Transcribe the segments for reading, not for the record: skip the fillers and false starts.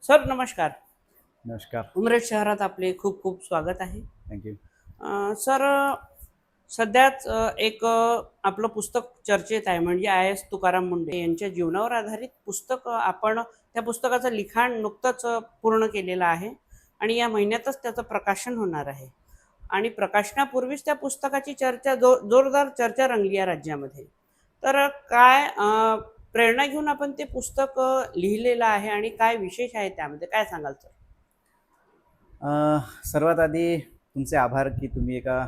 Sir नमस्कार. नमस्कार. उमरेड शहरात आपले खूप खूप स्वागत आहे. थँक्यू. सर सध्याच एक आपलं पुस्तक चर्चेत आहे म्हणजे आय.एस. तुकाराम मुंडे यांच्या जीवनावर आधारित पुस्तक आपण त्या पुस्तकाचं लिखाण नुकतंच पूर्ण केलेलं आहे आणि या महिन्यातच त्याचं प्रकाशन होणार आहे आणि प्रकाशनापूर्वीच त्या पुस्तकाची चर्चा जोरदार चर्चा रंगली आहे राज्यामध्ये. तर काय प्रेरणा घेऊन आपण ते पुस्तक लिहिलेलं आहे आणि काय विशेष आहे त्यामध्ये काय सांगाल सर? सर्वात आधी तुमचे आभार की तुम्ही एका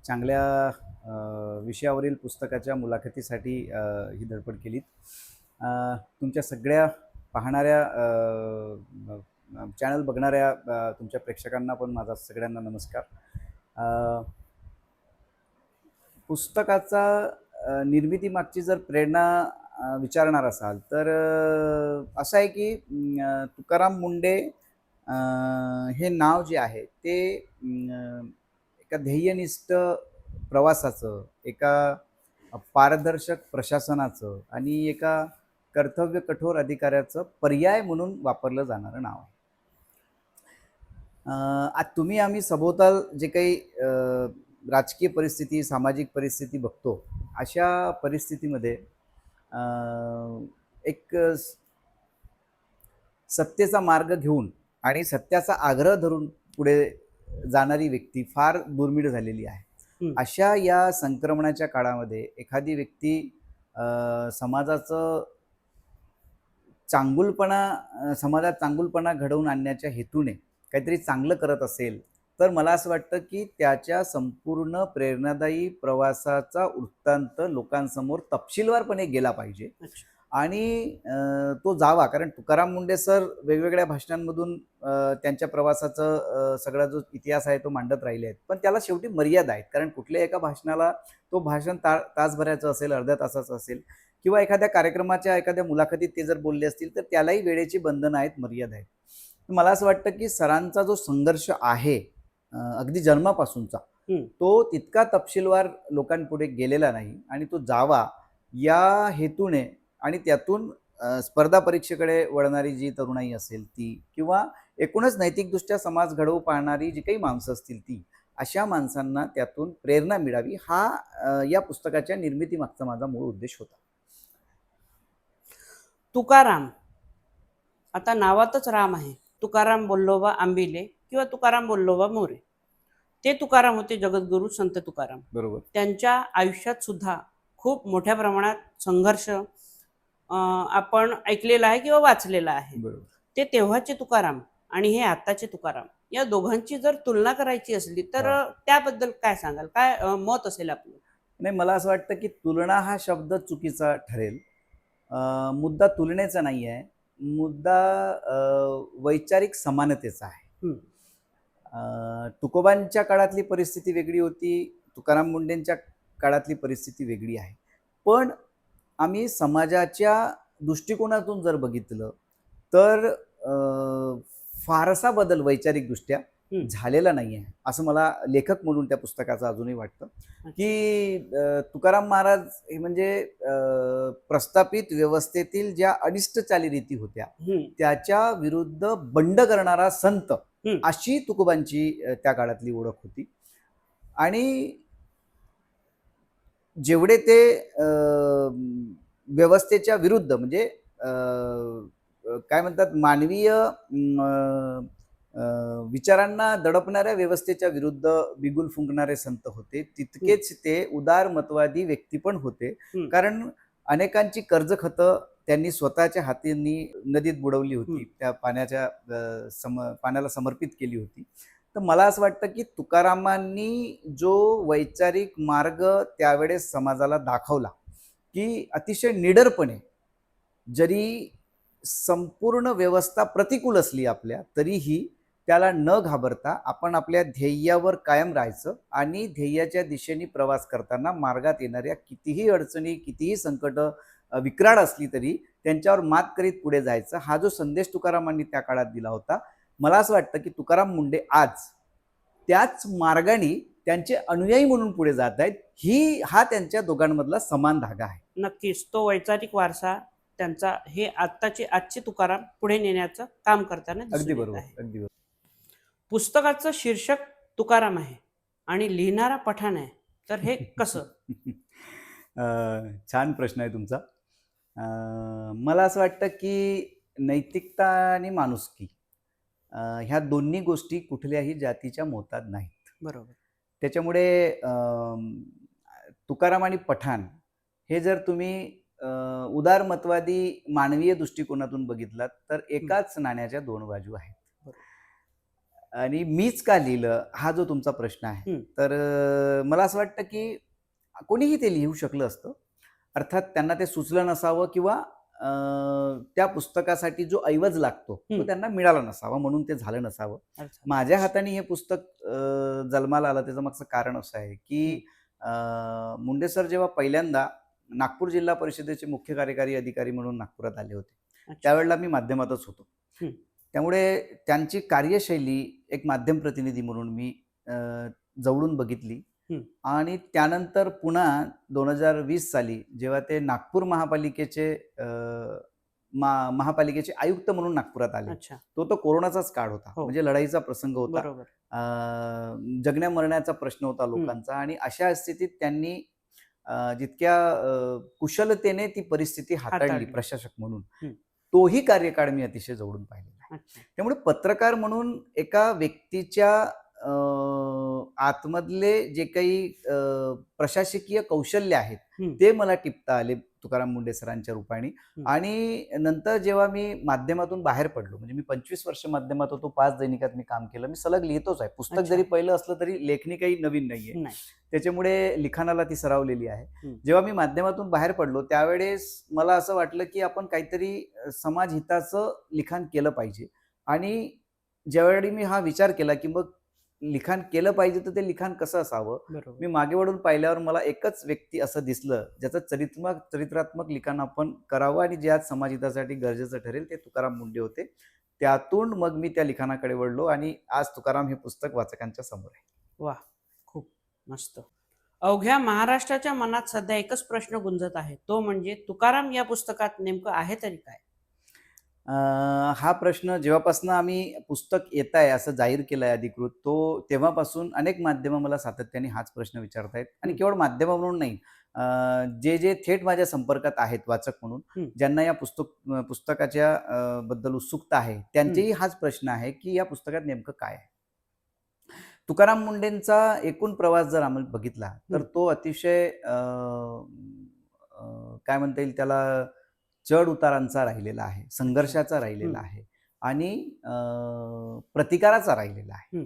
चांगल्या विषयावरील पुस्तकाच्या मुलाखतीसाठी ही धडपड केलीत. तुमच्या सगळ्या पाहणाऱ्या चॅनल बघणाऱ्या तुमच्या प्रेक्षकांना पण माझा सगळ्यांना नमस्कार. पुस्तकाचा निर्मितीमागची जर प्रेरणा विचारणार असाल तर असं आहे की तुकाराम मुंडे हे नाव जे आहे ते एका ध्येयनिष्ठ प्रवासाचं, एका पारदर्शक प्रशासनाचं आणि एका कर्तव्य कठोर अधिकाऱ्याचं पर्याय म्हणून वापरलं जाणारं नाव आहे. आज तुम्ही आम्ही सभोवताल जे काही राजकीय परिस्थिती, सामाजिक परिस्थिती बघतो, अशा परिस्थितीमध्ये एक सत्तेचा मार्ग घेऊन आणि सत्याचा आग्रह धरून पुढे जाणारी व्यक्ती फार दुर्मिळ झालेली आहे. अशा या संक्रमणाच्या काळामध्ये एखादी व्यक्ती समाजाचं समाजात चांगुलपणा घडवून आणण्याच्या हेतूने काहीतरी चांगलं करत असेल तर मला असं वाटतं की त्याच्या संपूर्ण प्रेरणादायी प्रवासाचा वृत्तांत लोकांसमोर तपशीलवारपणे गेला पाहिजे आणि तो जावा. कारण तुकाराम मुंडे सर वेगवेगळ्या भाषणांमधून त्यांच्या प्रवासाचं सगळा जो इतिहास आहे तो मांडत राहिले आहेत, पण त्याला शेवटी मर्यादा आहेत. कारण कुठल्याही एका भाषणाला तो भाषण तासभराचं असेल, अर्ध्या तासाचं असेल किंवा एखाद्या कार्यक्रमाच्या एखाद्या मुलाखतीत ते जर बोलले असतील तर त्यालाही वेळेची बंधनं आहेत, मर्यादा आहेत. मला असं वाटतं की सरांचा जो संघर्ष आहे अगदी जन्मापासूनचा तो तितका तपशीलवार लोकांपुढे गेलेला नाही आणि तो जावा या हेतूने आणि त्यातून स्पर्धा परीक्षेकडे वळणारी जी तरुणाई असेल ती किंवा एकूणच नैतिकदृष्ट्या समाज घडवू पाहणारी जी काही माणसं असतील ती, अशा माणसांना त्यातून प्रेरणा मिळावी हा या पुस्तकाच्या निर्मितीमागचा माझा मूळ उद्देश होता. तुकाराम आता नावातच राम आहे. तुकाराम बोल्लोबा आंबिले किंवा तुकाराम बोल्लोबा मोरे, ते तुकाराम होते, जगद्गुरू संत तुकाराम. बरोबर. त्यांच्या आयुष्यात सुद्धा खूप मोठ्या प्रमाणात संघर्ष आपण ऐकलेला आहे किंवा वाचलेला आहे. ते तेव्हाचे तुकाराम आणि हे आताचे तुकाराम या दोघांची जर तुलना करायची असली तर त्याबद्दल काय सांगाल? काय मत असेल आपलं? नाही, मला असं वाटतं की तुलना हा शब्द चुकीचा ठरेल. मुद्दा तुलनेचा नाही आहे, मुद्दा वैचारिक समानतेचा आहे. तुकोबांच्या काळातली परिस्थिती वेगळी होती, तुकाराम मुंडेंच्या काळातली परिस्थिती वेगळी आहे. पण आम्ही समाजाच्या दृष्टिकोनातून जर बघितलं तर फारसा बदल वैचारिकदृष्ट्या झालेला नाही आहे असं मला लेखक म्हणून त्या पुस्तकाचं अजूनही वाटतं. की तुकाराम महाराज हे म्हणजे प्रस्थापित व्यवस्थेतील ज्या अनिष्ट चालीरीती होत्या त्याच्या विरुद्ध बंड करणारा संत अशी तुकोबांची त्या काळातली ओळख होती. आणि जेवढे ते व्यवस्थेच्या विरुद्ध म्हणजे काय म्हणतात मानवीय विचारांना दडपणाऱ्या व्यवस्थेच्या विरुद्ध बिगुल फुंकणारे संत होते, तितकेच ते उदारमतवादी व्यक्ती पण होते. कारण अनेकांची कर्जखतं त्यांनी स्वतःच्या हातांनी नदीत बुडवली होती, त्या पाण्याला समर्पित केली होती. तर मला असं वाटतं की तुकारामांनी जो वैचारिक मार्ग त्यावेळेस समाजाला दाखवला की अतिशय निडरपणे जरी संपूर्ण व्यवस्था प्रतिकूल असली आपल्या तरीही त्याला न घाबरता आपण आपल्या ध्येयावर कायम राहायचं आणि ध्येयाच्या दिशेने प्रवास करताना मार्गात येणाऱ्या कितीही अडचणी, कितीही संकट विक्राळ असली तरी त्यांच्यावर मात करीत पुढे जायचं, हा जो संदेश तुकारामांनी त्या काळात दिला होता. मला असं वाटतं की तुकाराम मुंडे आज त्याच मार्गाने त्यांचे अनुयायी म्हणून पुढे जात आहेत. हा त्यांच्या दोघांमधला समान धागा आहे. नक्कीच तो वैचारिक वारसा त्यांचा हे आजचे तुकाराम पुढे नेण्याचं काम करताना अगदी दिसून येत बरोबर, आहे. अगदी बरोबर. पुस्तकाचं शीर्षक तुकाराम आहे आणि लिहिणारा पठाण आहे, तर हे कसं? छान प्रश्न आहे तुमचा. मला असं वाटतं की नैतिकता आणि माणुसकी ह्या दोन्ही गोष्टी कुठल्याही जातीच्या मोतात नाहीत. बरोबर. त्याच्यामुळे तुकाराम आणि पठाण हे जर तुम्ही उदारमतवादी मानवीय दृष्टिकोनातून बघितलात तर एकाच नाण्याच्या दोन बाजू आहेत. बरोबर. आणि मीच का लिहिलं हा जो तुमचा प्रश्न आहे, तर मला असं वाटतं की कोणीही ते लिहू शकलं असतं. अर्थात त्यांना ते सुचलं नसावं किंवा त्या पुस्तकासाठी जो ऐवज लागतो तो त्यांना मिळाला नसावा, म्हणून ते झालं नसावं. अच्छा. माझ्या हाताने हे पुस्तक जन्माला आलं त्याचं मागचं कारण असं आहे की मुंडे सर जेव्हा पहिल्यांदा नागपूर जिल्हा परिषदेचे मुख्य कार्यकारी अधिकारी म्हणून नागपुरात आले होते, अच्छा. त्यावेळेला मी माध्यमातच होतो. त्यामुळे त्यांची कार्यशैली एक माध्यम प्रतिनिधी म्हणून मी जवळून बघितली. आणि त्यानंतर पुन्हा 2020 साली जेव्हा ते नागपूर महापालिकेचे महापालिकेचे आयुक्त म्हणून नागपुरात आले, अच्छा. तो कोरोनाचाच काळ होता. हो. म्हणजे लढाईचा प्रसंग होता, बरोबर. जगण्या मरण्याचा प्रश्न होता लोकांचा. आणि अशा स्थितीत त्यांनी जितक्या कुशलतेने ती परिस्थिती हाताळली प्रशासक म्हणून, तोही कार्यकाळ मी अतिशय जवळून पाहिलेला आहे. त्यामुळे पत्रकार म्हणून एका व्यक्तीच्या आतमधले जे काही प्रशासकीय कौशल्य आहेत ते मला टिपता आले तुकाराम मुंडे सरांच्या रूपाने. आणि नंतर जेव्हा मी माध्यमातून बाहेर पडलो, म्हणजे मी 25 वर्ष माध्यमात होतो, 5 दैनिकात मी काम केलं, मी सलग लिहितोच आहे. पुस्तक जरी पहिलं असलं तरी लेखणी काही नवीन नाहीये, त्याच्यामुळे लिखाणाला ती सरावलेली आहे. जेव्हा मी माध्यमातून बाहेर पडलो त्यावेळेस मला असं वाटलं की आपण काहीतरी समाजहिताचं लिखाण केलं पाहिजे. आणि ज्यावेळी मी हा विचार केला की मग लिखाण केलं पाहिजे तर ते लिखाण कसं असावं, मी मागे वळून पाहिल्यावर मला एकच व्यक्ती असं दिसलं ज्याचं चरित्रात्मक लिखाण आपण करावं आणि जे आज समाजहितासाठी गरजेचं ठरेल, ते तुकाराम मुंडे होते. त्यातून मग मी त्या लिखाणाकडे वळलो आणि आज तुकाराम हे पुस्तक वाचकांच्या समोर आहे. वा, खूप मस्त. अवघ्या महाराष्ट्राच्या मनात सध्या एकच प्रश्न गुंजत आहे, तो म्हणजे तुकाराम या पुस्तकात नेमकं आहे तरी काय? हा प्रश्न जेव्हापासून आम्ही पुस्तक येत आहे असं जाहीर केलं आहे अधिकृत, तेव्हापासून अनेक माध्यमं मला सातत्याने हाच प्रश्न विचारतायत. आणि केवळ माध्यम म्हणून नाही, जे थेट माझ्या संपर्कात आहेत वाचक म्हणून, ज्यांना या पुस्तकाच्या बद्दल उत्सुकता आहे, त्यांचेही हाच प्रश्न आहे की या पुस्तकात नेमकं काय आहे. तुकाराम मुंडेंचा एकूण प्रवास जर आम्ही बघितला तर तो अतिशय काय म्हणता येईल त्याला, चढ उतारांचा राहिलेला आहे, संघर्षाचा राहिलेला आहे आणि प्रतिकाराचा राहिलेला आहे.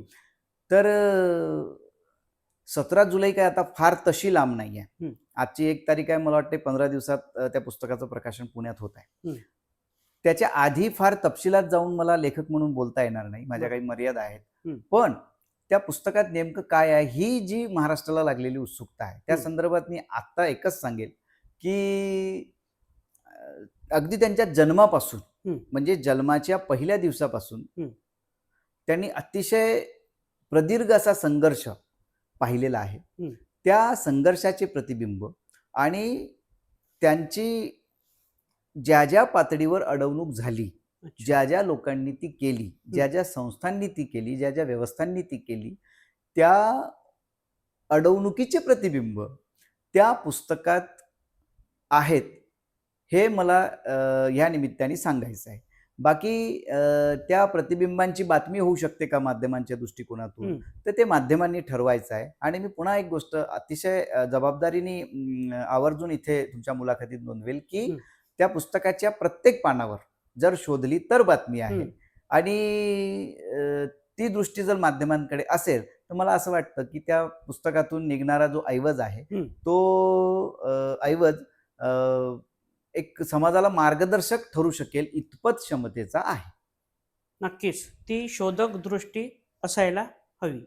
तर 17 जुलै काय आता फार तशी लांब नाही आहे. आजची 1 तारीख आहे, मला वाटते 15 दिवसात त्या पुस्तकाचं प्रकाशन पुण्यात होत आहे. त्याच्या आधी फार तपशिलात जाऊन मला लेखक म्हणून बोलता येणार नाही, माझ्या काही मर्यादा आहेत. पण त्या पुस्तकात नेमकं काय आहे ही जी महाराष्ट्राला लागलेली उत्सुकता आहे, त्या संदर्भात मी आता एकच सांगेल की अगदी त्यांच्या जन्मापासून, म्हणजे जन्माच्या पहिल्या दिवसापासून त्यांनी अतिशय प्रदीर्घ असा संघर्ष पाहिलेला आहे. त्या संघर्षाचे प्रतिबिंब आणि त्यांची ज्या ज्या पातळीवर अडवणूक झाली, ज्या ज्या लोकांनी ती केली, ज्या ज्या संस्थांनी ती केली, ज्या ज्या व्यवस्थांनी ती केली, त्या अडवणुकीचे प्रतिबिंब त्या पुस्तकात आहेत, हे मला ह्या निमित्ताने सांगायचं आहे. बाकी त्या प्रतिबिंबांची बातमी होऊ शकते का माध्यमांच्या दृष्टिकोनातून, तर ते माध्यमांनी ठरवायचं आहे. आणि मी पुन्हा एक गोष्ट अतिशय जबाबदारीने आवर्जून इथे तुमच्या मुलाखतीत नोंदवेल की त्या पुस्तकाच्या प्रत्येक पानावर जर शोधली तर बातमी आहे. आणि ती दृष्टी जर माध्यमांकडे असेल तर मला असं वाटतं की त्या पुस्तकातून निघणारा जो ऐवज आहे तो ऐवज एक समाजाला मार्गदर्शक ठरू शकेल इतपत क्षमतेचा आहे. नक्कीच ती शोधक दृष्टी असायला हवी.